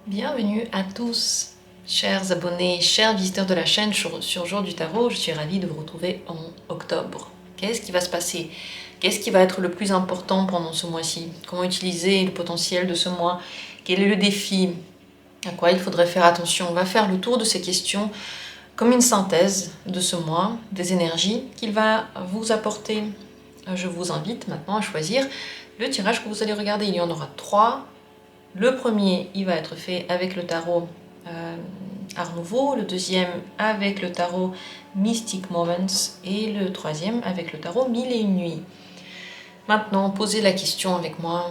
Bienvenue à tous, chers abonnés, chers visiteurs de la chaîne sur Jour du Tarot. Je suis ravie de vous retrouver en octobre. Qu'est-ce qui va se passer? Qu'est-ce qui va être le plus important pendant ce mois-ci? Comment utiliser le potentiel de ce mois? Quel est le défi? À quoi il faudrait faire attention? On va faire le tour de ces questions comme une synthèse de ce mois, des énergies qu'il va vous apporter. Je vous invite maintenant à choisir le tirage que vous allez regarder. Il y en aura 3. Le premier, il va être fait avec le tarot Art Nouveau, le deuxième avec le tarot Mystic Moments et le troisième avec le tarot Mille et une nuits. Maintenant, posez la question avec moi,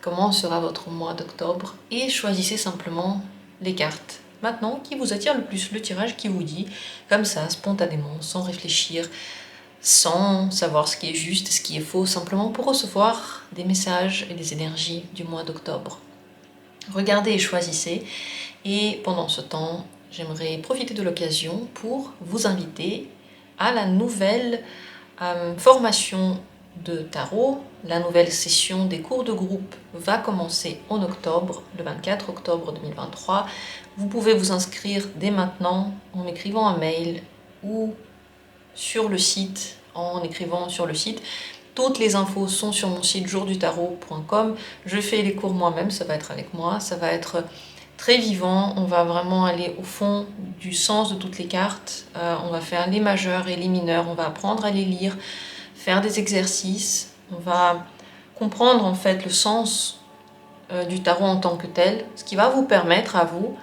comment sera votre mois d'octobre? Et choisissez simplement les cartes. Maintenant, qui vous attire le plus, le tirage qui vous dit, comme ça, spontanément, sans réfléchir, sans savoir ce qui est juste et ce qui est faux, simplement pour recevoir des messages et des énergies du mois d'octobre. Regardez et choisissez. Et pendant ce temps, j'aimerais profiter de l'occasion pour vous inviter à la nouvelle formation de tarot. La nouvelle session des cours de groupe va commencer en octobre, le 24 octobre 2023. Vous pouvez vous inscrire dès maintenant en m'écrivant un mail ou sur le site, en écrivant sur le site. Toutes les infos sont sur mon site jourdutarot.com. Je fais les cours moi-même, ça va être avec moi, ça va être très vivant. On va vraiment aller au fond du sens de toutes les cartes. On va faire les majeurs et les mineurs, on va apprendre à les lire, faire des exercices. On va comprendre en fait le sens du tarot en tant que tel, ce qui va vous permettre à vous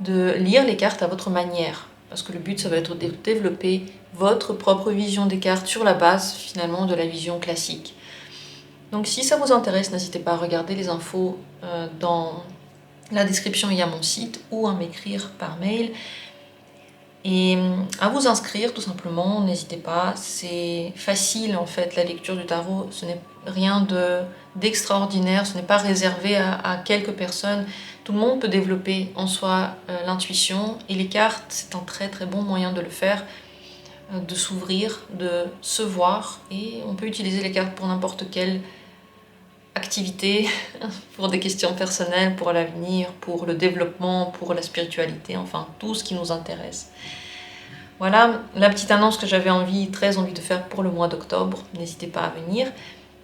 de lire les cartes à votre manière. Parce que le but, ça va être de développer votre propre vision des cartes sur la base, finalement, de la vision classique. Donc si ça vous intéresse, n'hésitez pas à regarder les infos dans la description, il y a mon site, ou à m'écrire par mail. Et à vous inscrire, tout simplement, n'hésitez pas. C'est facile, en fait, la lecture du tarot. Ce n'est rien d'extraordinaire, ce n'est pas réservé à quelques personnes. Tout le monde peut développer en soi l'intuition, et les cartes, c'est un très très bon moyen de le faire, de s'ouvrir, de se voir, et on peut utiliser les cartes pour n'importe quelle activité, pour des questions personnelles, pour l'avenir, pour le développement, pour la spiritualité, enfin tout ce qui nous intéresse. Voilà la petite annonce que j'avais très envie de faire pour le mois d'octobre. N'hésitez pas à venir.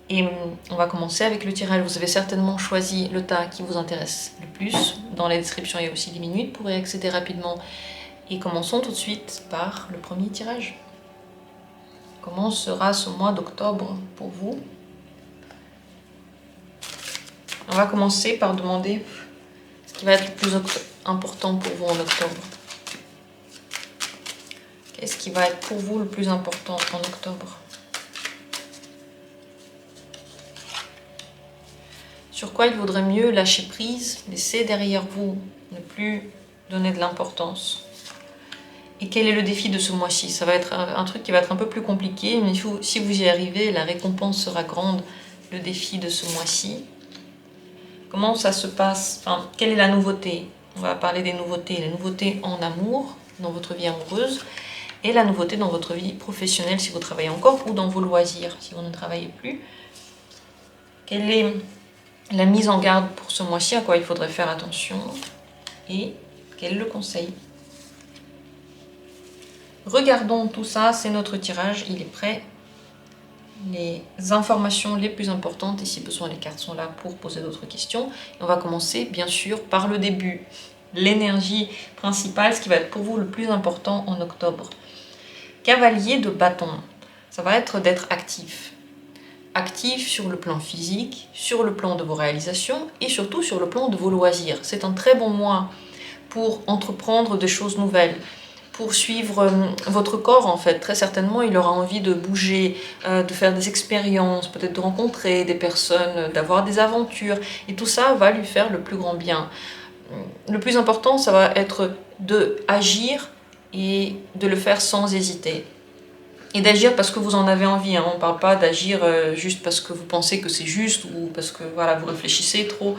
Et on va commencer avec le tirage. Vous avez certainement choisi le tas qui vous intéresse le plus. Dans la description, il y a aussi des minutes pour y accéder rapidement. Et commençons tout de suite par le premier tirage. Comment sera ce mois d'octobre pour vous? On va commencer par demander ce qui va être le plus important pour vous en octobre. Qu'est-ce qui va être pour vous le plus important en octobre? Sur quoi il vaudrait mieux lâcher prise, laisser derrière vous, ne plus donner de l'importance? Et quel est le défi de ce mois-ci? Ça va être un truc qui va être un peu plus compliqué, mais si vous y arrivez, la récompense sera grande. Le défi de ce mois-ci. Comment ça se passe? Enfin, quelle est la nouveauté? On va parler des nouveautés. La nouveauté en amour, dans votre vie amoureuse, et la nouveauté dans votre vie professionnelle, si vous travaillez encore, ou dans vos loisirs, si vous ne travaillez plus. Quelle est la mise en garde pour ce mois-ci, à quoi il faudrait faire attention, et quel est le conseil? Regardons tout ça, c'est notre tirage, il est prêt. Les informations les plus importantes, et si besoin les cartes sont là pour poser d'autres questions. Et on va commencer bien sûr par le début, l'énergie principale, ce qui va être pour vous le plus important en octobre. Cavalier de bâton, ça va être d'être actif. Actif sur le plan physique, sur le plan de vos réalisations et surtout sur le plan de vos loisirs. C'est un très bon mois pour entreprendre des choses nouvelles, pour suivre votre corps en fait. Très certainement, il aura envie de bouger, de faire des expériences, peut-être de rencontrer des personnes, d'avoir des aventures. Et tout ça va lui faire le plus grand bien. Le plus important, ça va être d'agir et de le faire sans hésiter. Et d'agir parce que vous en avez envie, hein. On ne parle pas d'agir juste parce que vous pensez que c'est juste ou parce que voilà, vous réfléchissez trop.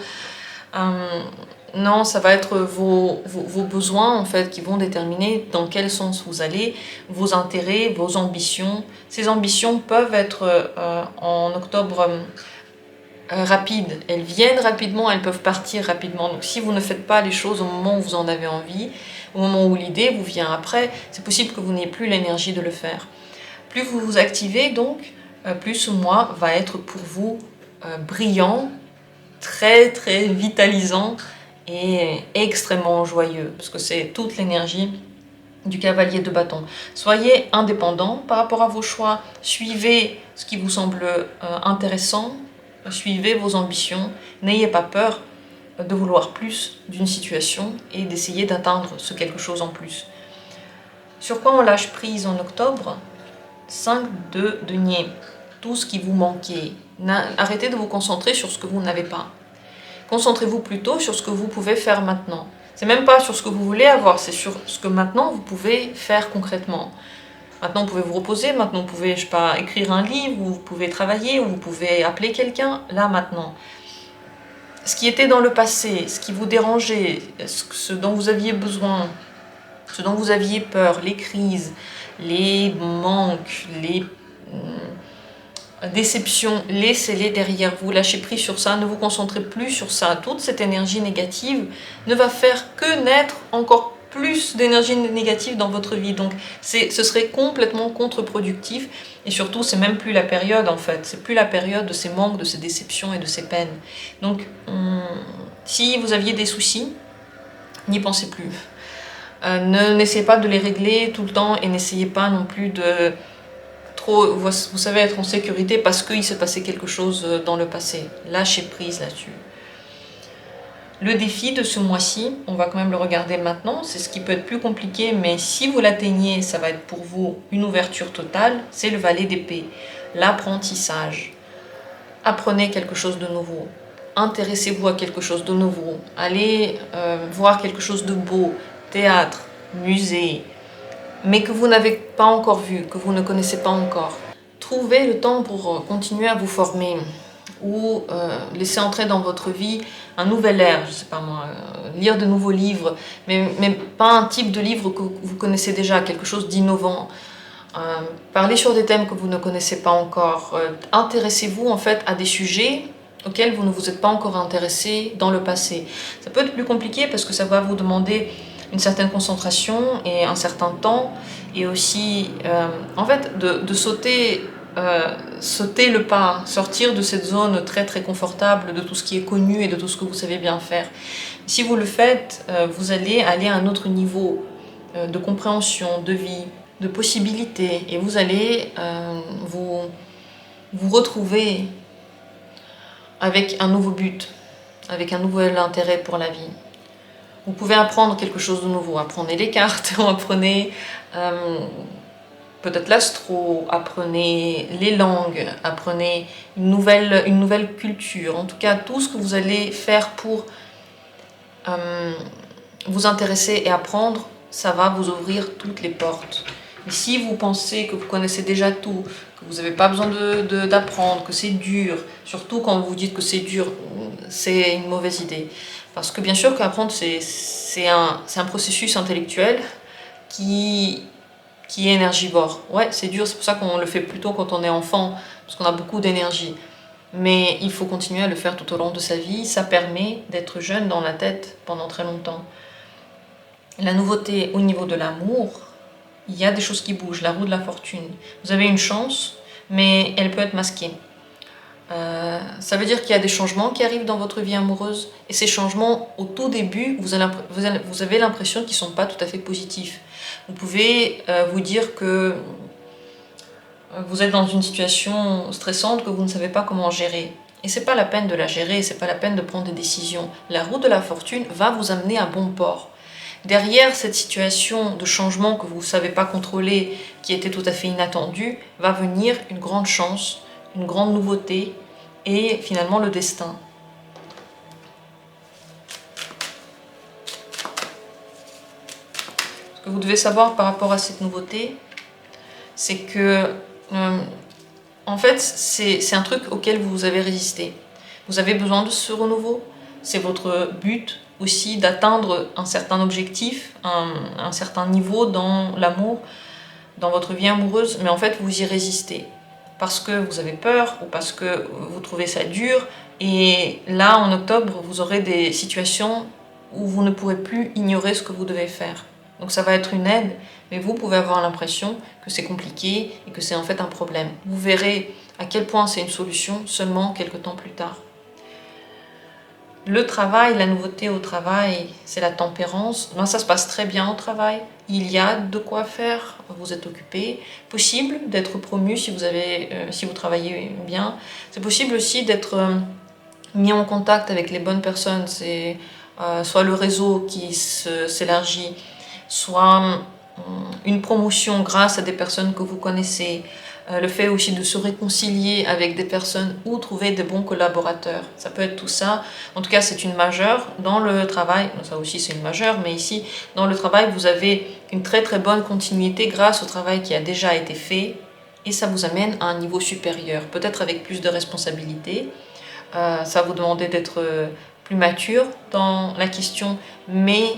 Non, ça va être vos besoins en fait qui vont déterminer dans quel sens vous allez, vos intérêts, vos ambitions. Ces ambitions peuvent être en octobre rapides. Elles viennent rapidement, elles peuvent partir rapidement. Donc si vous ne faites pas les choses au moment où vous en avez envie, au moment où l'idée vous vient après, c'est possible que vous n'ayez plus l'énergie de le faire. Plus vous vous activez donc, plus ce mois va être pour vous brillant, très très vitalisant et extrêmement joyeux, parce que c'est toute l'énergie du cavalier de bâton. Soyez indépendant par rapport à vos choix, suivez ce qui vous semble intéressant, suivez vos ambitions, n'ayez pas peur de vouloir plus d'une situation et d'essayer d'atteindre ce quelque chose en plus. Sur quoi on lâche prise en octobre? 5 de denier, tout ce qui vous manquait. Arrêtez de vous concentrer sur ce que vous n'avez pas. Concentrez-vous plutôt sur ce que vous pouvez faire maintenant. C'est même pas sur ce que vous voulez avoir, c'est sur ce que maintenant vous pouvez faire concrètement. Maintenant vous pouvez vous reposer, maintenant vous pouvez, je sais pas, écrire un livre, ou vous pouvez travailler, ou vous pouvez appeler quelqu'un, là maintenant. Ce qui était dans le passé, ce qui vous dérangeait, ce dont vous aviez besoin, ce dont vous aviez peur, les crises, les manques, les déceptions, laissez-les derrière vous, lâchez prise sur ça, ne vous concentrez plus sur ça. Toute cette énergie négative ne va faire que naître encore plus d'énergie négative dans votre vie. Donc ce serait complètement contre-productif et surtout c'est même plus la période en fait, c'est plus la période de ces manques, de ces déceptions et de ces peines. Donc si vous aviez des soucis, n'y pensez plus. N'essayez pas de les régler tout le temps et n'essayez pas non plus de trop, vous savez, être en sécurité parce qu'il s'est passé quelque chose dans le passé. Lâchez prise là-dessus. Le défi de ce mois-ci, on va quand même le regarder maintenant, c'est ce qui peut être plus compliqué, mais si vous l'atteignez, ça va être pour vous une ouverture totale, c'est le valet d'épée, l'apprentissage. Apprenez quelque chose de nouveau, intéressez-vous à quelque chose de nouveau, allez voir quelque chose de beau, théâtre, musée, mais que vous n'avez pas encore vu, que vous ne connaissez pas encore. Trouvez le temps pour continuer à vous former ou laisser entrer dans votre vie un nouvel air, je sais pas moi, lire de nouveaux livres, mais pas un type de livre que vous connaissez déjà, quelque chose d'innovant. Parlez sur des thèmes que vous ne connaissez pas encore. Intéressez-vous en fait à des sujets auxquels vous ne vous êtes pas encore intéressé dans le passé. Ça peut être plus compliqué parce que ça va vous demander une certaine concentration et un certain temps, et aussi en fait de sauter le pas, sortir de cette zone très très confortable de tout ce qui est connu et de tout ce que vous savez bien faire. Si vous le faites, vous allez aller à un autre niveau de compréhension, de vie, de possibilités, et vous allez vous retrouver avec un nouveau but, avec un nouvel intérêt pour la vie. Vous pouvez apprendre quelque chose de nouveau, apprenez les cartes, apprenez peut-être l'astro, apprenez les langues, apprenez une nouvelle culture, en tout cas tout ce que vous allez faire pour vous intéresser et apprendre, ça va vous ouvrir toutes les portes. Et si vous pensez que vous connaissez déjà tout, que vous n'avez pas besoin d'apprendre, que c'est dur, surtout quand vous dites que c'est dur, c'est une mauvaise idée. Parce que bien sûr qu'apprendre, c'est un processus intellectuel qui est énergivore. Ouais, c'est dur, c'est pour ça qu'on le fait plutôt quand on est enfant, parce qu'on a beaucoup d'énergie. Mais il faut continuer à le faire tout au long de sa vie, ça permet d'être jeune dans la tête pendant très longtemps. La nouveauté au niveau de l'amour, il y a des choses qui bougent, la roue de la fortune. Vous avez une chance, mais elle peut être masquée. Ça veut dire qu'il y a des changements qui arrivent dans votre vie amoureuse, et ces changements, au tout début, vous avez l'impression qu'ils ne sont pas tout à fait positifs. Vous pouvez vous dire que vous êtes dans une situation stressante que vous ne savez pas comment gérer. Et c'est pas la peine de la gérer, c'est pas la peine de prendre des décisions. La roue de la fortune va vous amener à bon port. Derrière cette situation de changement que vous ne savez pas contrôler, qui était tout à fait inattendue, va venir une grande chance, une grande nouveauté et finalement le destin. Ce que vous devez savoir par rapport à cette nouveauté, c'est que en fait c'est un truc auquel vous avez résisté. Vous avez besoin de ce renouveau, c'est votre but aussi d'atteindre un certain objectif, un certain niveau dans l'amour, dans votre vie amoureuse, mais en fait vous y résistez. parce que vous avez peur ou parce que vous trouvez ça dur. Et là, en octobre, vous aurez des situations où vous ne pourrez plus ignorer ce que vous devez faire. Donc ça va être une aide, mais vous pouvez avoir l'impression que c'est compliqué et que c'est en fait un problème. Vous verrez à quel point c'est une solution seulement quelques temps plus tard. Le travail, la nouveauté au travail, c'est la tempérance. Ben, ça se passe très bien au travail. Il y a de quoi faire, vous êtes occupé. Possible d'être promu si vous travaillez bien. C'est possible aussi d'être mis en contact avec les bonnes personnes. C'est soit le réseau qui s'élargit, soit une promotion grâce à des personnes que vous connaissez. Le fait aussi de se réconcilier avec des personnes ou trouver des bons collaborateurs. Ça peut être tout ça. En tout cas, c'est une majeure. Dans le travail, ça aussi c'est une majeure, mais ici, dans le travail, vous avez une très très bonne continuité grâce au travail qui a déjà été fait et ça vous amène à un niveau supérieur, peut-être avec plus de responsabilités. Ça va vous demander d'être plus mature dans la question, mais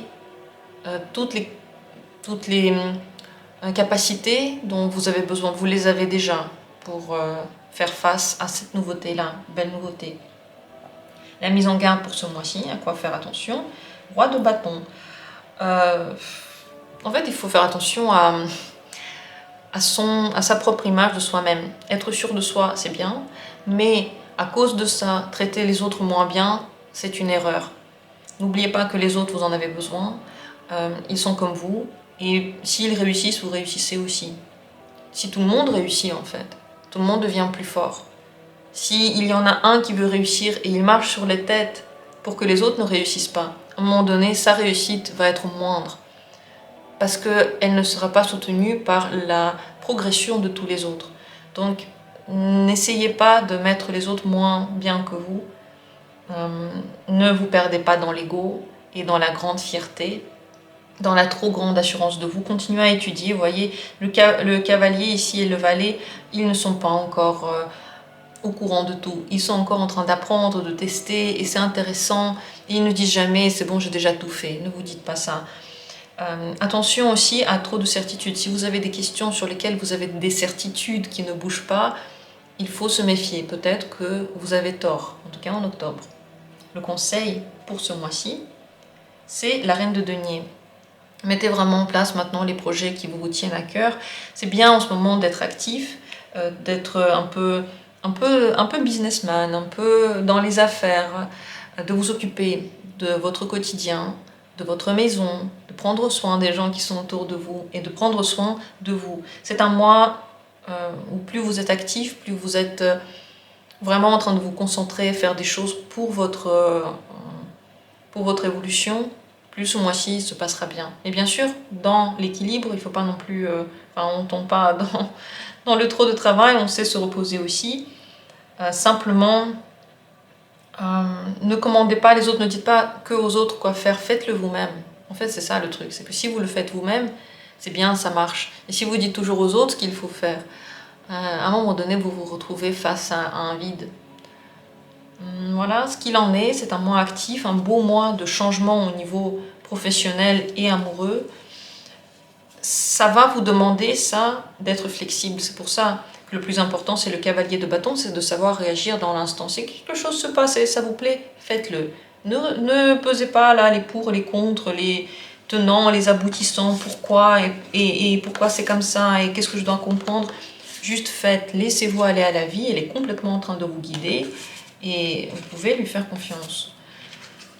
toutes les capacités dont vous avez besoin, vous les avez déjà pour faire face à cette nouveauté-là, belle nouveauté. La mise en garde pour ce mois-ci, à quoi faire attention. Roi de bâton. En fait, il faut faire attention à sa propre image de soi-même. Être sûr de soi, c'est bien, mais à cause de ça, traiter les autres moins bien, c'est une erreur. N'oubliez pas que les autres, vous en avez besoin. Ils sont comme vous. Et s'ils réussissent, vous réussissez aussi. Si tout le monde réussit, en fait, tout le monde devient plus fort. S'il y en a un qui veut réussir et il marche sur les têtes pour que les autres ne réussissent pas, à un moment donné, sa réussite va être moindre. Parce qu'elle ne sera pas soutenue par la progression de tous les autres. Donc, n'essayez pas de mettre les autres moins bien que vous. Ne vous perdez pas dans l'ego et dans la grande fierté, dans la trop grande assurance de vous. Continuez à étudier. Vous voyez, le cavalier ici et le valet, ils ne sont pas encore au courant de tout. Ils sont encore en train d'apprendre, de tester, et c'est intéressant. Et ils ne disent jamais, c'est bon, j'ai déjà tout fait. Ne vous dites pas ça. Attention aussi à trop de certitudes. Si vous avez des questions sur lesquelles vous avez des certitudes qui ne bougent pas, il faut se méfier. Peut-être que vous avez tort, en tout cas en octobre. Le conseil pour ce mois-ci, c'est la reine de denier. Mettez vraiment en place maintenant les projets qui vous tiennent à cœur. C'est bien en ce moment d'être actif, d'être un peu businessman, un peu dans les affaires, de vous occuper de votre quotidien, de votre maison, de prendre soin des gens qui sont autour de vous et de prendre soin de vous. C'est un mois où plus vous êtes actif, plus vous êtes vraiment en train de vous concentrer, faire des choses pour votre évolution, plus ce mois-ci se passera bien. Et bien sûr, dans l'équilibre, il ne faut pas non plus... on ne tombe pas dans le trop de travail, on sait se reposer aussi. Simplement, ne commandez pas les autres, ne dites pas que aux autres quoi faire, faites-le vous-même. En fait, c'est ça le truc, c'est que si vous le faites vous-même, c'est bien, ça marche. Et si vous dites toujours aux autres ce qu'il faut faire, à un moment donné, vous vous retrouvez face à un vide. Voilà ce qu'il en est, c'est un mois actif, un beau mois de changement au niveau professionnel et amoureux. Ça va vous demander ça, d'être flexible. C'est pour ça que le plus important, c'est le cavalier de bâton, c'est de savoir réagir dans l'instant. Si quelque chose se passe et ça vous plaît, faites-le. Ne pesez pas là les pour, les contre, les tenants, les aboutissants, pourquoi et pourquoi c'est comme ça et qu'est-ce que je dois comprendre. Juste faites, laissez-vous aller à la vie, elle est complètement en train de vous guider et vous pouvez lui faire confiance.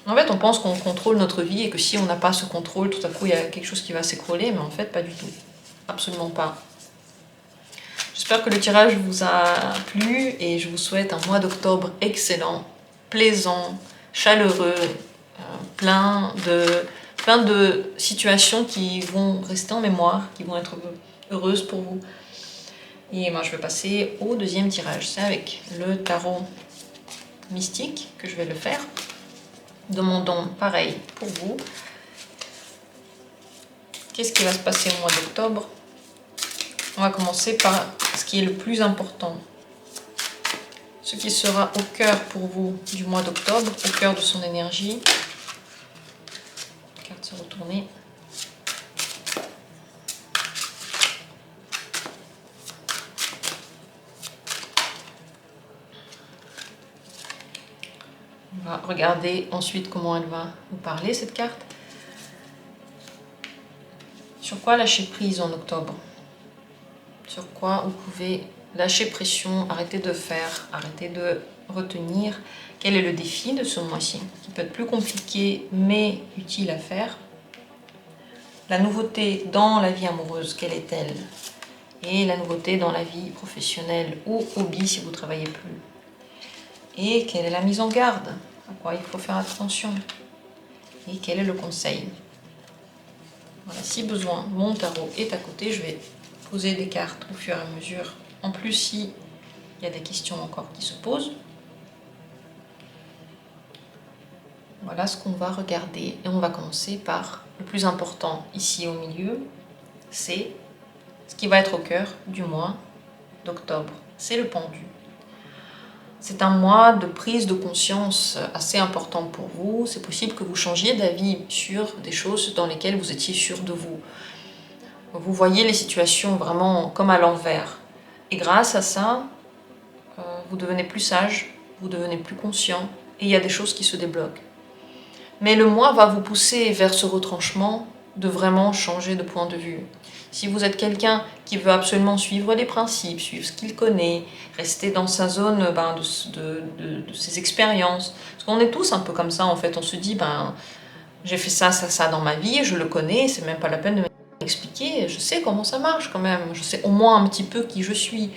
En fait, on pense qu'on contrôle notre vie et que si on n'a pas ce contrôle, tout à coup, il y a quelque chose qui va s'écrouler, mais en fait, pas du tout. Absolument pas. J'espère que le tirage vous a plu et je vous souhaite un mois d'octobre excellent, plaisant, chaleureux, plein de situations qui vont rester en mémoire, qui vont être heureuses pour vous. Et moi, je vais passer au deuxième tirage. C'est avec le tarot mystique que je vais le faire. Demandons pareil pour vous. Qu'est-ce qui va se passer au mois d'octobre? On va commencer par ce qui est le plus important. Ce qui sera au cœur pour vous du mois d'octobre, au cœur de son énergie. La carte s'est retournée. On va regarder ensuite comment elle va vous parler, cette carte. Sur quoi lâcher prise en octobre? Sur quoi vous pouvez lâcher pression, arrêter de faire, arrêter de retenir? Quel est le défi de ce mois-ci, qui peut être plus compliqué mais utile à faire? La nouveauté dans la vie amoureuse, quelle est-elle? Et la nouveauté dans la vie professionnelle ou hobby si vous ne travaillez plus. Et quelle est la mise en garde? À quoi il faut faire attention? Et quel est le conseil? Voilà, si besoin, mon tarot est à côté, je vais poser des cartes au fur et à mesure. En plus, s'il y a des questions encore qui se posent. Voilà ce qu'on va regarder. Et on va commencer par le plus important ici au milieu. C'est ce qui va être au cœur du mois d'octobre. C'est le pendu. C'est un mois de prise de conscience assez important pour vous. C'est possible que vous changiez d'avis sur des choses dans lesquelles vous étiez sûr de vous. Vous voyez les situations vraiment comme à l'envers. Et grâce à ça, vous devenez plus sage, vous devenez plus conscient, et il y a des choses qui se débloquent. Mais le mois va vous pousser vers ce retranchement de vraiment changer de point de vue. Si vous êtes quelqu'un qui veut absolument suivre les principes, suivre ce qu'il connaît, rester dans sa zone de ses expériences, parce qu'on est tous un peu comme ça en fait, on se dit j'ai fait ça, ça, ça dans ma vie, je le connais, c'est même pas la peine de m'expliquer, je sais comment ça marche quand même, je sais au moins un petit peu qui je suis.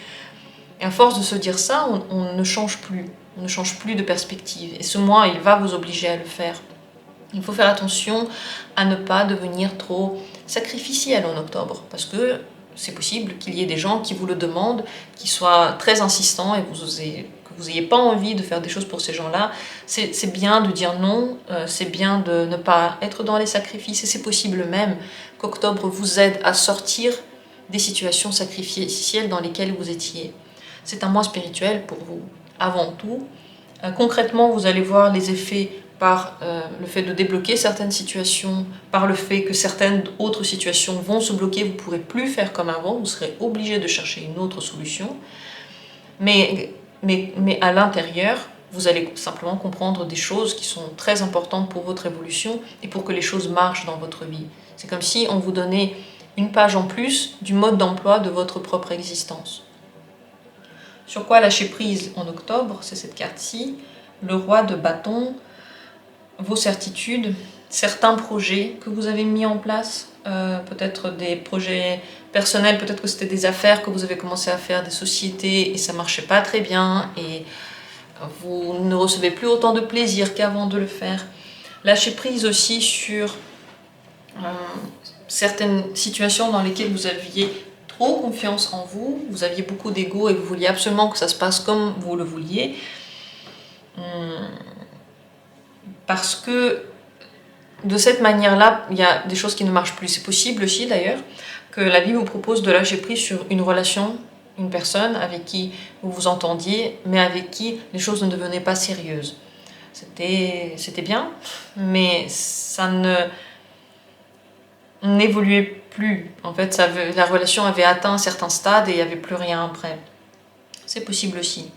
Et à force de se dire ça, on ne change plus, on ne change plus de perspective. Et ce mois, il va vous obliger à le faire. Il faut faire attention à ne pas devenir trop sacrificiel en octobre, parce que c'est possible qu'il y ait des gens qui vous le demandent, qui soient très insistants et que vous n'ayez pas envie de faire des choses pour ces gens-là. C'est bien de dire non, c'est bien de ne pas être dans les sacrifices, et c'est possible même qu'octobre vous aide à sortir des situations sacrificielles dans lesquelles vous étiez. C'est un mois spirituel pour vous, avant tout. Concrètement, vous allez voir les effets par le fait de débloquer certaines situations, par le fait que certaines autres situations vont se bloquer, vous ne pourrez plus faire comme avant, vous serez obligé de chercher une autre solution. Mais à l'intérieur, vous allez simplement comprendre des choses qui sont très importantes pour votre évolution et pour que les choses marchent dans votre vie. C'est comme si on vous donnait une page en plus du mode d'emploi de votre propre existence. Sur quoi lâcher prise en octobre? C'est cette carte-ci, le roi de bâton. Vos certitudes, certains projets que vous avez mis en place, peut-être des projets personnels, peut-être que c'était des affaires que vous avez commencé à faire, des sociétés, et ça ne marchait pas très bien, et vous ne recevez plus autant de plaisir qu'avant de le faire. Lâchez prise aussi sur certaines situations dans lesquelles vous aviez trop confiance en vous, vous aviez beaucoup d'ego et vous vouliez absolument que ça se passe comme vous le vouliez. Parce que de cette manière-là, il y a des choses qui ne marchent plus. C'est possible aussi d'ailleurs que la vie vous propose de lâcher prise sur une relation, une personne avec qui vous vous entendiez, mais avec qui les choses ne devenaient pas sérieuses. C'était bien, mais ça n'évoluait plus. En fait, la relation avait atteint un certain stade et il n'y avait plus rien après. C'est possible aussi.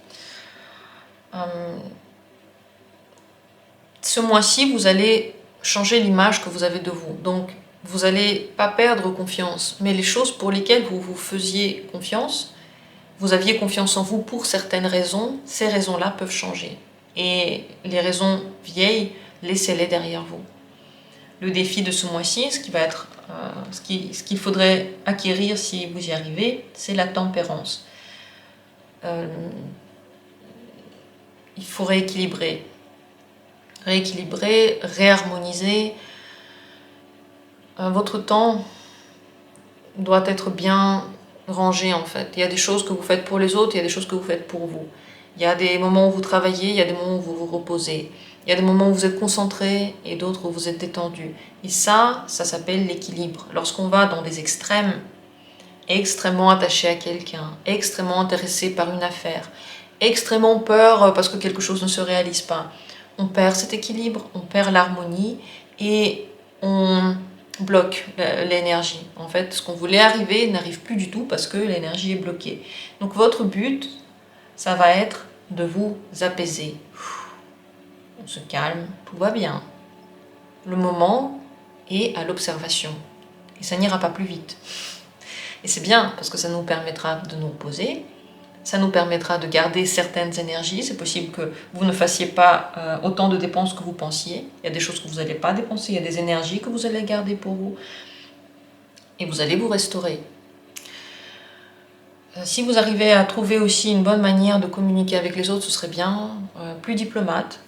Ce mois-ci, vous allez changer l'image que vous avez de vous. Donc, vous n'allez pas perdre confiance, mais les choses pour lesquelles vous vous faisiez confiance, vous aviez confiance en vous pour certaines raisons, ces raisons-là peuvent changer. Et les raisons vieilles, laissez-les derrière vous. Le défi de ce mois-ci, ce qu'il faudrait acquérir si vous y arrivez, c'est la tempérance. Il faut rééquilibrer, réharmoniser. Votre temps doit être bien rangé en fait. Il y a des choses que vous faites pour les autres, il y a des choses que vous faites pour vous. Il y a des moments où vous travaillez, il y a des moments où vous vous reposez. Il y a des moments où vous êtes concentré et d'autres où vous êtes détendu. Et ça s'appelle l'équilibre. Lorsqu'on va dans des extrêmes, extrêmement attaché à quelqu'un, extrêmement intéressé par une affaire, extrêmement peur parce que quelque chose ne se réalise pas, on perd cet équilibre, on perd l'harmonie et on bloque l'énergie. En fait, ce qu'on voulait arriver n'arrive plus du tout parce que l'énergie est bloquée. Donc votre but, ça va être de vous apaiser. on se calme, tout va bien. Le moment est à l'observation. Et ça n'ira pas plus vite. Et c'est bien, parce que ça nous permettra de nous reposer, ça nous permettra de garder certaines énergies. C'est possible que vous ne fassiez pas autant de dépenses que vous pensiez. Il y a des choses que vous n'allez pas dépenser, il y a des énergies que vous allez garder pour vous. Et vous allez vous restaurer. Si vous arrivez à trouver aussi une bonne manière de communiquer avec les autres, ce serait bien. Plus diplomate,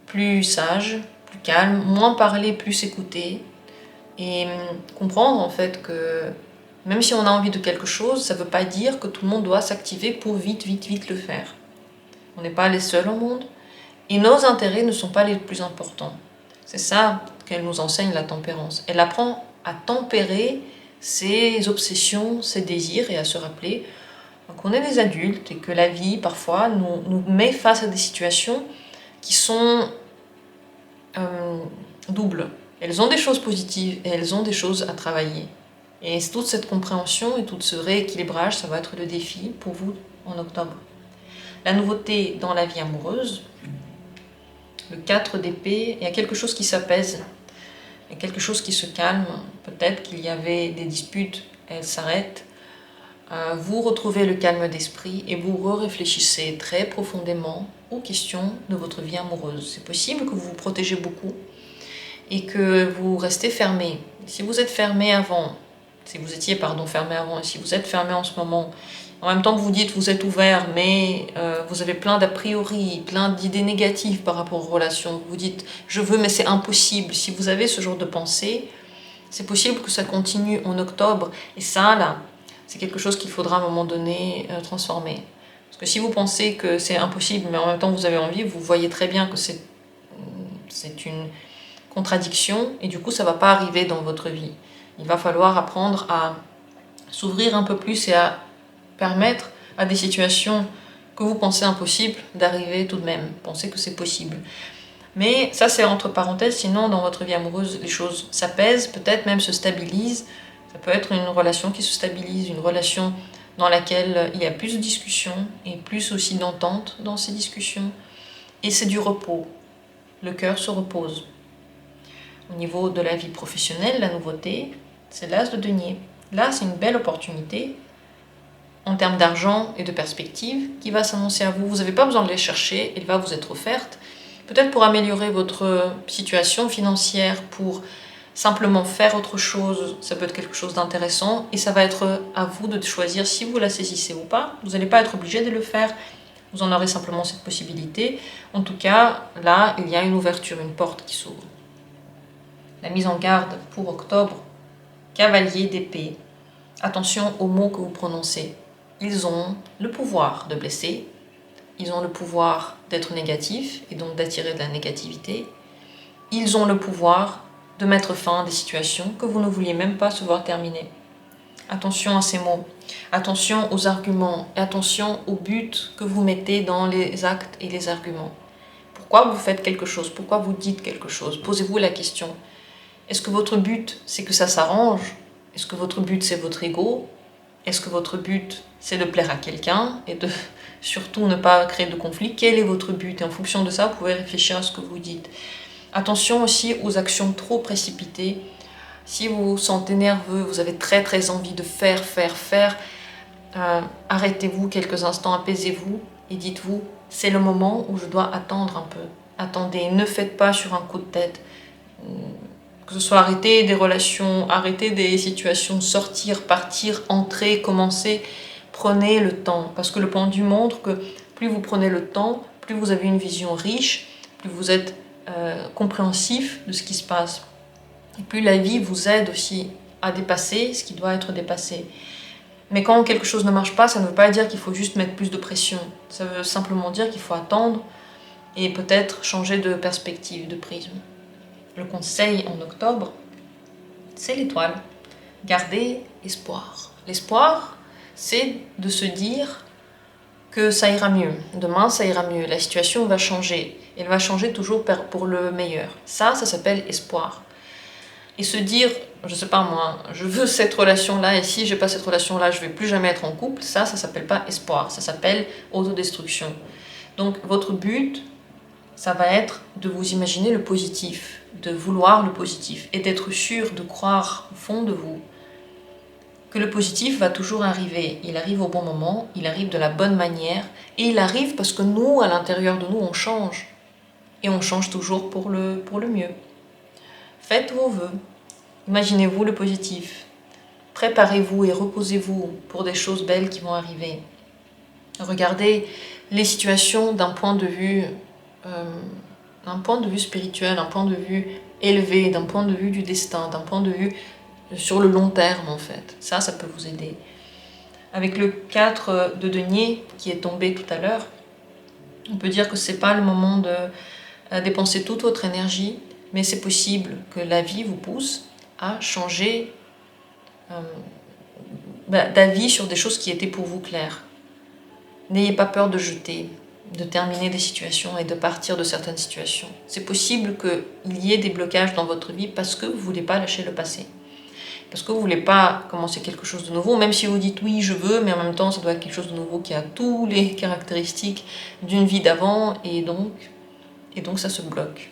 plus sage, plus calme, moins parler, plus écouter. Et comprendre en fait que même si on a envie de quelque chose, ça ne veut pas dire que tout le monde doit s'activer pour vite le faire. On n'est pas les seuls au monde. Et nos intérêts ne sont pas les plus importants. C'est ça qu'elle nous enseigne, la tempérance. Elle apprend à tempérer ses obsessions, ses désirs et à se rappeler qu'on est des adultes et que la vie, parfois, nous met face à des situations qui sont doubles. Elles ont des choses positives et elles ont des choses à travailler. Et toute cette compréhension et tout ce rééquilibrage, ça va être le défi pour vous en octobre. La nouveauté dans la vie amoureuse, le 4 d'épée, il y a quelque chose qui s'apaise, il y a quelque chose qui se calme. Peut-être qu'il y avait des disputes, elles s'arrêtent. Vous retrouvez le calme d'esprit et vous réfléchissez très profondément aux questions de votre vie amoureuse. C'est possible que vous vous protégez beaucoup et que vous restez fermé. Si vous êtes fermé avant, si vous étiez fermé avant, et si vous êtes fermé en ce moment, en même temps que vous dites vous êtes ouvert, mais vous avez plein d'a priori, plein d'idées négatives par rapport aux relations, vous dites je veux mais c'est impossible. Si vous avez ce genre de pensée, c'est possible que ça continue en octobre. Et ça, là, c'est quelque chose qu'il faudra à un moment donné transformer. Parce que si vous pensez que c'est impossible, mais en même temps vous avez envie, vous voyez très bien que c'est une contradiction, et du coup ça ne va pas arriver dans votre vie. Il va falloir apprendre à s'ouvrir un peu plus et à permettre à des situations que vous pensez impossibles d'arriver tout de même. Pensez que c'est possible. Mais ça c'est entre parenthèses, sinon dans votre vie amoureuse les choses s'apaisent, peut-être même se stabilisent. Ça peut être une relation qui se stabilise, une relation dans laquelle il y a plus de discussions et plus aussi d'entente dans ces discussions. Et c'est du repos. Le cœur se repose. Au niveau de la vie professionnelle, la nouveauté, c'est l'as de denier. Là, c'est une belle opportunité en termes d'argent et de perspective qui va s'annoncer à vous. Vous n'avez pas besoin de les chercher, elle va vous être offerte. Peut-être pour améliorer votre situation financière, pour simplement faire autre chose, ça peut être quelque chose d'intéressant et ça va être à vous de choisir si vous la saisissez ou pas. Vous n'allez pas être obligé de le faire, vous en aurez simplement cette possibilité. En tout cas, là, il y a une ouverture, une porte qui s'ouvre. La mise en garde pour octobre, cavalier d'épée. Attention aux mots que vous prononcez. Ils ont le pouvoir de blesser, ils ont le pouvoir d'être négatifs et donc d'attirer de la négativité. Ils ont le pouvoir de mettre fin à des situations que vous ne vouliez même pas se voir terminer. Attention à ces mots, attention aux arguments et attention au but que vous mettez dans les actes et les arguments. Pourquoi vous faites quelque chose? Pourquoi vous dites quelque chose? Posez-vous la question. Est-ce que votre but, c'est que ça s'arrange? Est-ce que votre but, c'est votre ego? Est-ce que votre but, c'est de plaire à quelqu'un et de surtout ne pas créer de conflit? Quel est votre but? Et en fonction de ça, vous pouvez réfléchir à ce que vous dites. Attention aussi aux actions trop précipitées. Si vous vous sentez nerveux, vous avez très envie de faire, arrêtez-vous quelques instants, apaisez-vous et dites-vous, c'est le moment où je dois attendre un peu. Attendez, ne faites pas sur un coup de tête. Que ce soit arrêter des relations, arrêter des situations, sortir, partir, entrer, commencer. Prenez le temps, parce que le pendu montre que plus vous prenez le temps, plus vous avez une vision riche, plus vous êtes compréhensif de ce qui se passe. Et plus la vie vous aide aussi à dépasser ce qui doit être dépassé. Mais quand quelque chose ne marche pas, ça ne veut pas dire qu'il faut juste mettre plus de pression. Ça veut simplement dire qu'il faut attendre et peut-être changer de perspective, de prisme. Le conseil en octobre, c'est l'étoile. Gardez espoir. L'espoir, c'est de se dire que ça ira mieux. Demain, ça ira mieux. La situation va changer. Elle va changer toujours pour le meilleur. Ça s'appelle espoir. Et se dire, je sais pas moi, je veux cette relation-là, et si j'ai pas cette relation-là, je vais plus jamais être en couple, ça s'appelle pas espoir. Ça s'appelle autodestruction. Donc, votre but, ça va être de vous imaginer le positif, de vouloir le positif et d'être sûr, de croire au fond de vous que le positif va toujours arriver. Il arrive au bon moment, il arrive de la bonne manière et il arrive parce que nous, à l'intérieur de nous, on change. Et on change toujours pour le mieux. Faites vos vœux. Imaginez-vous le positif. Préparez-vous et reposez-vous pour des choses belles qui vont arriver. Regardez les situations d'un point de vue spirituel, d'un point de vue élevé, d'un point de vue du destin, d'un point de vue sur le long terme en fait. Ça peut vous aider. Avec le 4 de denier qui est tombé tout à l'heure, on peut dire que c'est pas le moment de dépenser toute votre énergie, mais c'est possible que la vie vous pousse à changer d'avis sur des choses qui étaient pour vous claires. N'ayez pas peur de jeter, de terminer des situations et de partir de certaines situations. C'est possible qu'il y ait des blocages dans votre vie parce que vous ne voulez pas lâcher le passé. Parce que vous ne voulez pas commencer quelque chose de nouveau, même si vous dites oui, je veux, mais en même temps, ça doit être quelque chose de nouveau qui a toutes les caractéristiques d'une vie d'avant, et donc ça se bloque.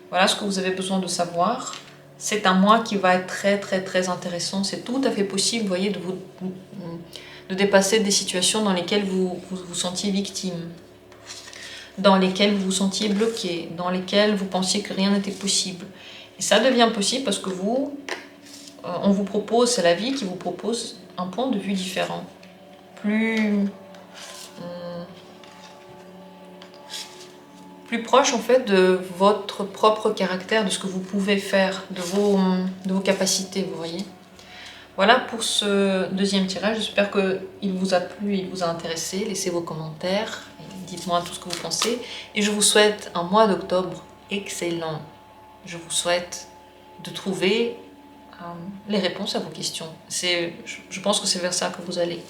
Voilà ce que vous avez besoin de savoir. C'est un mois qui va être très très très intéressant. C'est tout à fait possible, vous voyez, de dépasser des situations dans lesquelles vous vous sentiez victime, dans lesquelles vous vous sentiez bloqué, dans lesquelles vous pensiez que rien n'était possible. Et ça devient possible parce que on vous propose, c'est la vie qui vous propose un point de vue différent, plus proche en fait de votre propre caractère, de ce que vous pouvez faire, de vos capacités, vous voyez. Voilà pour ce deuxième tirage, j'espère qu'il vous a plu, il vous a intéressé. Laissez vos commentaires, dites-moi tout ce que vous pensez. Et je vous souhaite un mois d'octobre excellent. Je vous souhaite de trouver les réponses à vos questions. Je pense que c'est vers ça que vous allez.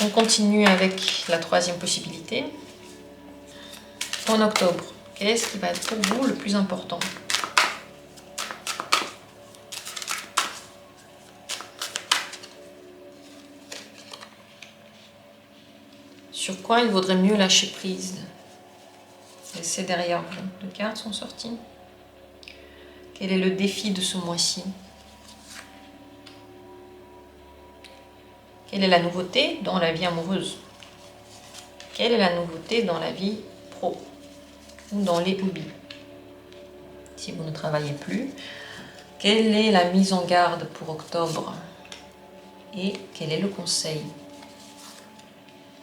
On continue avec la troisième possibilité. En octobre, qu'est-ce qui va être pour vous le plus important ? Sur quoi il vaudrait mieux lâcher prise ? Laissez derrière vous. 2 cartes sont sorties. Quel est le défi de ce mois-ci ? Quelle est la nouveauté dans la vie amoureuse ? Quelle est la nouveauté dans la vie pro ou dans les hobbies ? Si vous ne travaillez plus, quelle est la mise en garde pour octobre ? Et quel est le conseil ?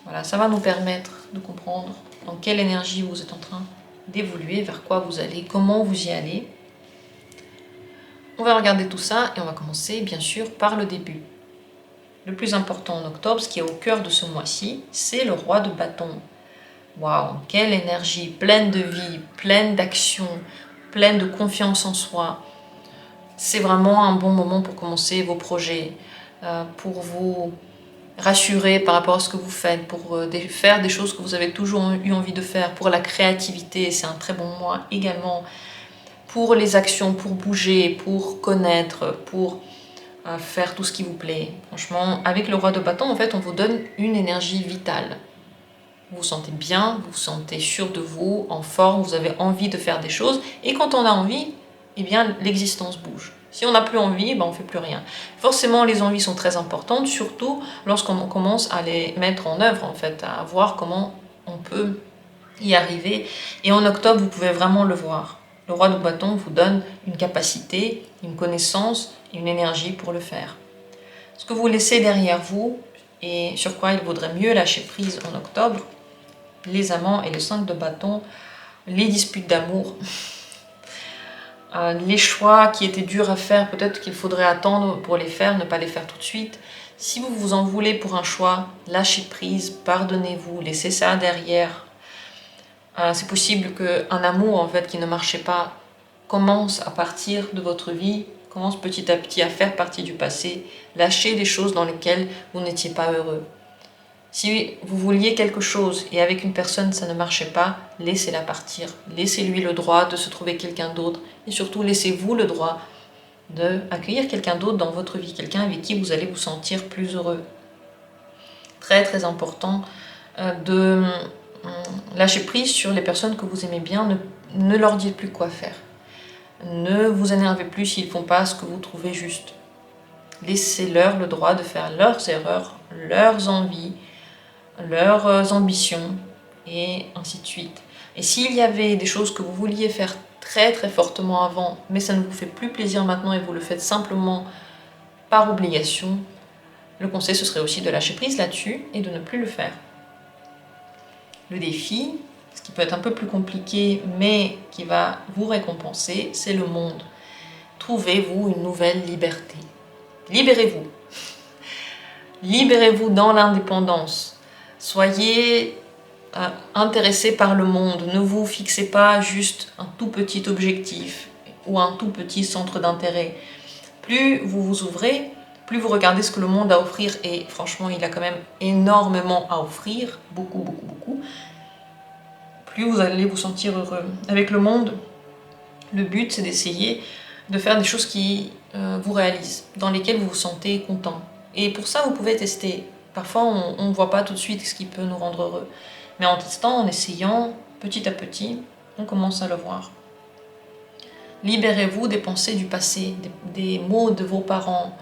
Voilà, ça va nous permettre de comprendre dans quelle énergie vous êtes en train d'évoluer, vers quoi vous allez, comment vous y allez. On va regarder tout ça et on va commencer bien sûr par le début. Le plus important en octobre, ce qui est au cœur de ce mois-ci, c'est le roi de bâton. Waouh, quelle énergie, pleine de vie, pleine d'action, pleine de confiance en soi. C'est vraiment un bon moment pour commencer vos projets, pour vous rassurer par rapport à ce que vous faites, pour faire des choses que vous avez toujours eu envie de faire, pour la créativité, c'est un très bon mois également, pour les actions, pour bouger, pour connaître, pour faire tout ce qui vous plaît. Franchement, avec le roi de bâton, en fait, on vous donne une énergie vitale. Vous vous sentez bien, vous vous sentez sûr de vous, en forme, vous avez envie de faire des choses. Et quand on a envie, eh bien, l'existence bouge. Si on n'a plus envie, on ne fait plus rien. Forcément, les envies sont très importantes, surtout lorsqu'on commence à les mettre en œuvre, en fait, à voir comment on peut y arriver. Et en octobre, vous pouvez vraiment le voir. Le roi de bâton vous donne une capacité, une connaissance, une énergie pour le faire. Ce que vous laissez derrière vous et sur quoi il vaudrait mieux lâcher prise en octobre, les amants et le 5 de bâton, les disputes d'amour, les choix qui étaient durs à faire, peut-être qu'il faudrait attendre pour les faire, ne pas les faire tout de suite. Si vous vous en voulez pour un choix, lâchez prise, pardonnez-vous, laissez ça derrière. C'est possible qu'un amour en fait qui ne marchait pas commence à partir de votre vie, commence petit à petit à faire partie du passé. Lâchez des choses dans lesquelles vous n'étiez pas heureux. Si vous vouliez quelque chose et avec une personne ça ne marchait pas, laissez-la partir. Laissez-lui le droit de se trouver quelqu'un d'autre et surtout laissez-vous le droit d'accueillir quelqu'un d'autre dans votre vie, quelqu'un avec qui vous allez vous sentir plus heureux. Très très important de Lâchez prise sur les personnes que vous aimez bien, ne leur dites plus quoi faire. Ne vous énervez plus s'ils ne font pas ce que vous trouvez juste. Laissez-leur le droit de faire leurs erreurs, leurs envies, leurs ambitions, et ainsi de suite. Et s'il y avait des choses que vous vouliez faire très très fortement avant, mais ça ne vous fait plus plaisir maintenant et vous le faites simplement par obligation, le conseil ce serait aussi de lâcher prise là-dessus et de ne plus le faire. Le défi, ce qui peut être un peu plus compliqué, mais qui va vous récompenser, c'est le monde. Trouvez-vous une nouvelle liberté. Libérez-vous. Libérez-vous dans l'indépendance. Soyez intéressé par le monde. Ne vous fixez pas juste un tout petit objectif ou un tout petit centre d'intérêt. Plus vous vous ouvrez, plus vous regardez ce que le monde a à offrir, et franchement, il a quand même énormément à offrir, beaucoup, beaucoup, beaucoup, plus vous allez vous sentir heureux. Avec le monde, le but, c'est d'essayer de faire des choses qui vous réalisent, dans lesquelles vous vous sentez content. Et pour ça, vous pouvez tester. Parfois, on ne voit pas tout de suite ce qui peut nous rendre heureux. Mais en testant, en essayant, petit à petit, on commence à le voir. Libérez-vous des pensées du passé, des mots de vos parents.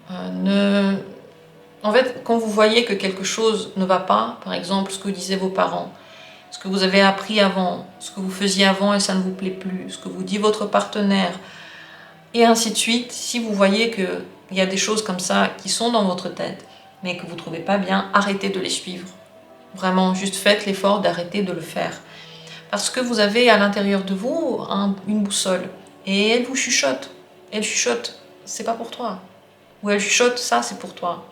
En fait, quand vous voyez que quelque chose ne va pas, par exemple ce que disaient vos parents, ce que vous avez appris avant, ce que vous faisiez avant et ça ne vous plaît plus, ce que vous dit votre partenaire, et ainsi de suite, si vous voyez qu'il y a des choses comme ça qui sont dans votre tête, mais que vous ne trouvez pas bien, arrêtez de les suivre. Vraiment, juste faites l'effort d'arrêter de le faire. Parce que vous avez à l'intérieur de vous une boussole, et elle vous chuchote. Elle chuchote, c'est pas pour toi. Ou elle chuchote, ça c'est pour toi.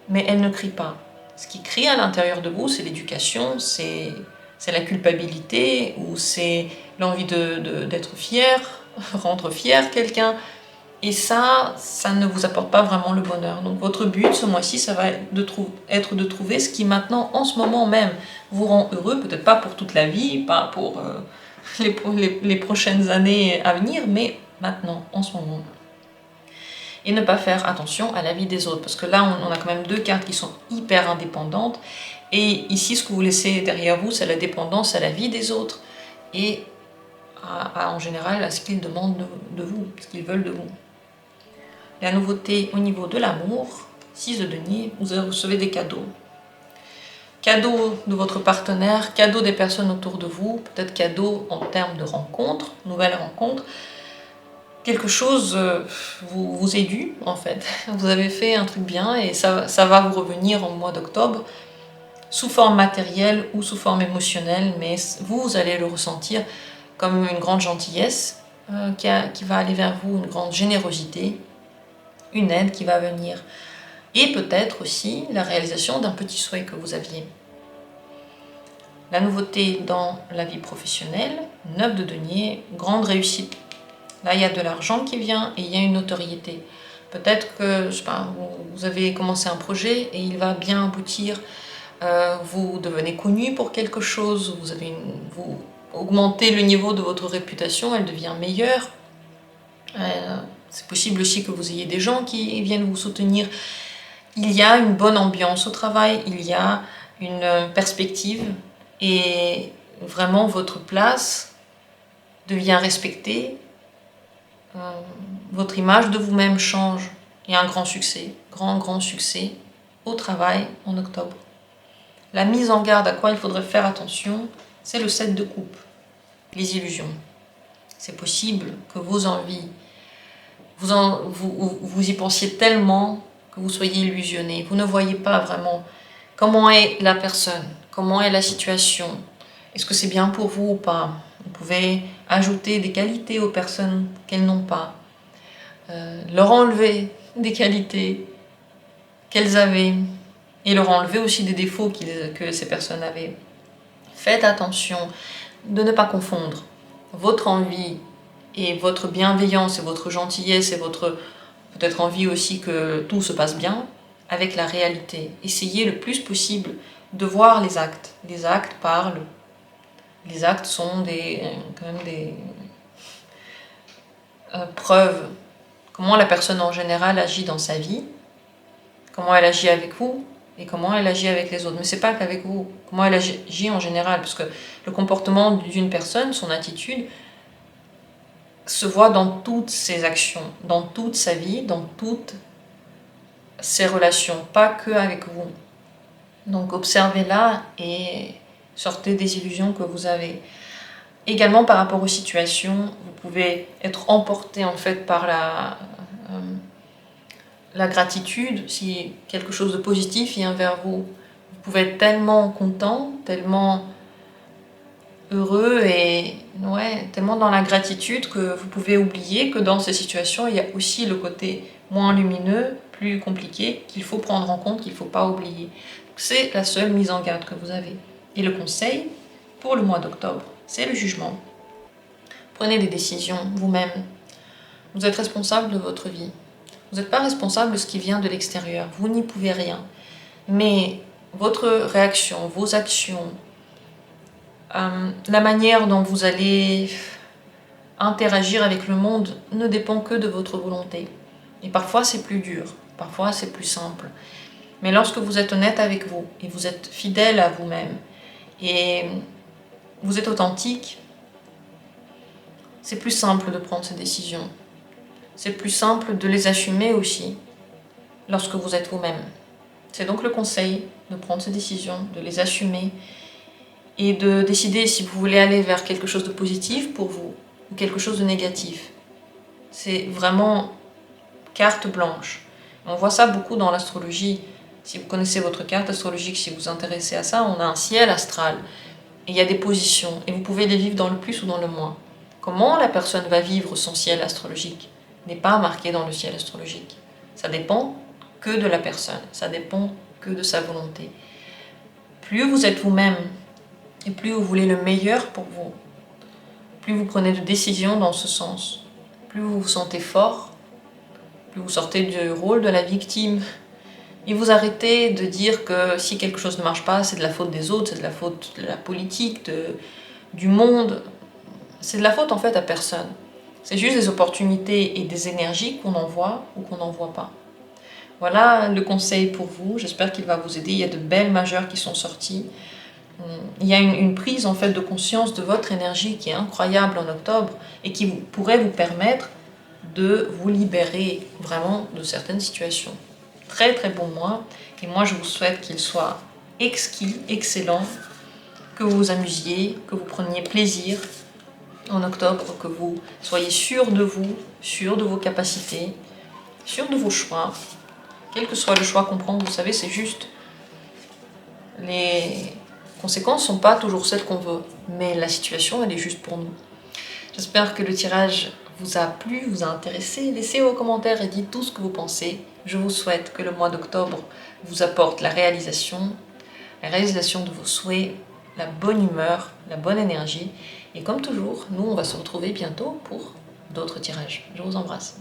Mais elle ne crie pas. Ce qui crie à l'intérieur de vous, c'est l'éducation, c'est la culpabilité, ou c'est l'envie d'être fier, rendre fier quelqu'un. Et ça ne vous apporte pas vraiment le bonheur. Donc votre but ce mois-ci, ça va être de trouver ce qui maintenant, en ce moment même, vous rend heureux, peut-être pas pour toute la vie, pas pour les prochaines années à venir, mais maintenant, en ce moment. Et ne pas faire attention à la vie des autres, parce que là, on a quand même deux cartes qui sont hyper indépendantes. Et ici, ce que vous laissez derrière vous, c'est la dépendance à la vie des autres, et en général à ce qu'ils demandent de vous, ce qu'ils veulent de vous. La nouveauté au niveau de l'amour, 6 de denier, vous recevez des cadeaux. Cadeaux de votre partenaire, cadeaux des personnes autour de vous, peut-être cadeaux en termes de rencontres, nouvelles rencontres. Quelque chose vous est dû en fait. Vous avez fait un truc bien et ça va vous revenir en mois d'octobre, sous forme matérielle ou sous forme émotionnelle, mais vous allez le ressentir comme une grande gentillesse qui va aller vers vous, une grande générosité, une aide qui va venir. Et peut-être aussi la réalisation d'un petit souhait que vous aviez. La nouveauté dans la vie professionnelle, 9 de denier, grande réussite. Là, il y a de l'argent qui vient et il y a une notoriété. Peut-être que, je sais pas, vous avez commencé un projet et il va bien aboutir. Vous devenez connu pour quelque chose, vous augmentez le niveau de votre réputation, elle devient meilleure. C'est possible aussi que vous ayez des gens qui viennent vous soutenir. Il y a une bonne ambiance au travail, il y a une perspective et vraiment votre place devient respectée. Votre image de vous-même change. Il y a un grand succès, grand succès au travail en octobre. La mise en garde à quoi il faudrait faire attention, c'est le 7 de coupe, les illusions. C'est possible que vos envies, vous y pensiez tellement que vous soyez illusionné. Vous ne voyez pas vraiment comment est la personne, comment est la situation. Est-ce que c'est bien pour vous ou pas? Vous pouvez ajouter des qualités aux personnes qu'elles n'ont pas. Leur enlever des qualités qu'elles avaient et leur enlever aussi des défauts que ces personnes avaient. Faites attention de ne pas confondre votre envie et votre bienveillance et votre gentillesse et votre peut-être envie aussi que tout se passe bien avec la réalité. Essayez le plus possible de voir les actes. Les actes parlent. Les actes sont quand même des preuves. Comment la personne en général agit dans sa vie, comment elle agit avec vous, et comment elle agit avec les autres. Mais c'est pas qu'avec vous, comment elle agit en général, parce que le comportement d'une personne, son attitude, se voit dans toutes ses actions, dans toute sa vie, dans toutes ses relations, pas que avec vous. Donc observez-la et sortez des illusions que vous avez. Également par rapport aux situations, vous pouvez être emporté en fait par la gratitude. Si quelque chose de positif vient vers vous, vous pouvez être tellement content, tellement heureux et tellement dans la gratitude que vous pouvez oublier que dans ces situations, il y a aussi le côté moins lumineux, plus compliqué, qu'il faut prendre en compte, qu'il ne faut pas oublier. C'est la seule mise en garde que vous avez. Et le conseil pour le mois d'octobre, c'est le jugement. Prenez des décisions vous-même. Vous êtes responsable de votre vie. Vous n'êtes pas responsable de ce qui vient de l'extérieur. Vous n'y pouvez rien. Mais votre réaction, vos actions, la manière dont vous allez interagir avec le monde ne dépend que de votre volonté. Et parfois c'est plus dur, parfois c'est plus simple. Mais lorsque vous êtes honnête avec vous et vous êtes fidèle à vous-même et vous êtes authentique, c'est plus simple de prendre ces décisions. C'est plus simple de les assumer aussi lorsque vous êtes vous-même. C'est donc le conseil de prendre ces décisions, de les assumer et de décider si vous voulez aller vers quelque chose de positif pour vous ou quelque chose de négatif. C'est vraiment carte blanche. On voit ça beaucoup dans l'astrologie. Si vous connaissez votre carte astrologique, si vous vous intéressez à ça, on a un ciel astral. Et il y a des positions. Et vous pouvez les vivre dans le plus ou dans le moins. Comment la personne va vivre son ciel astrologique n'est pas marqué dans le ciel astrologique. Ça dépend que de la personne. Ça dépend que de sa volonté. Plus vous êtes vous-même et plus vous voulez le meilleur pour vous, plus vous prenez de décisions dans ce sens, plus vous vous sentez fort, plus vous sortez du rôle de la victime et vous arrêtez de dire que si quelque chose ne marche pas, c'est de la faute des autres, c'est de la faute de la politique, du monde. C'est de la faute en fait à personne. C'est juste des opportunités et des énergies qu'on envoie ou qu'on n'envoie pas. Voilà le conseil pour vous, j'espère qu'il va vous aider. Il y a de belles majeures qui sont sorties. Il y a une prise en fait de conscience de votre énergie qui est incroyable en octobre et qui pourrait vous permettre de vous libérer vraiment de certaines situations. Très très bon mois et moi je vous souhaite qu'il soit exquis, excellent, que vous vous amusiez, que vous preniez plaisir en octobre, que vous soyez sûr de vous, sûr de vos capacités, sûr de vos choix. Quel que soit le choix qu'on prend, vous savez, c'est juste les conséquences ne sont pas toujours celles qu'on veut, mais la situation, elle est juste pour nous. J'espère que le tirage vous a plu, vous a intéressé. Laissez vos commentaires et dites tout ce que vous pensez. Je vous souhaite que le mois d'octobre vous apporte la réalisation de vos souhaits, la bonne humeur, la bonne énergie. Et comme toujours, nous, on va se retrouver bientôt pour d'autres tirages. Je vous embrasse.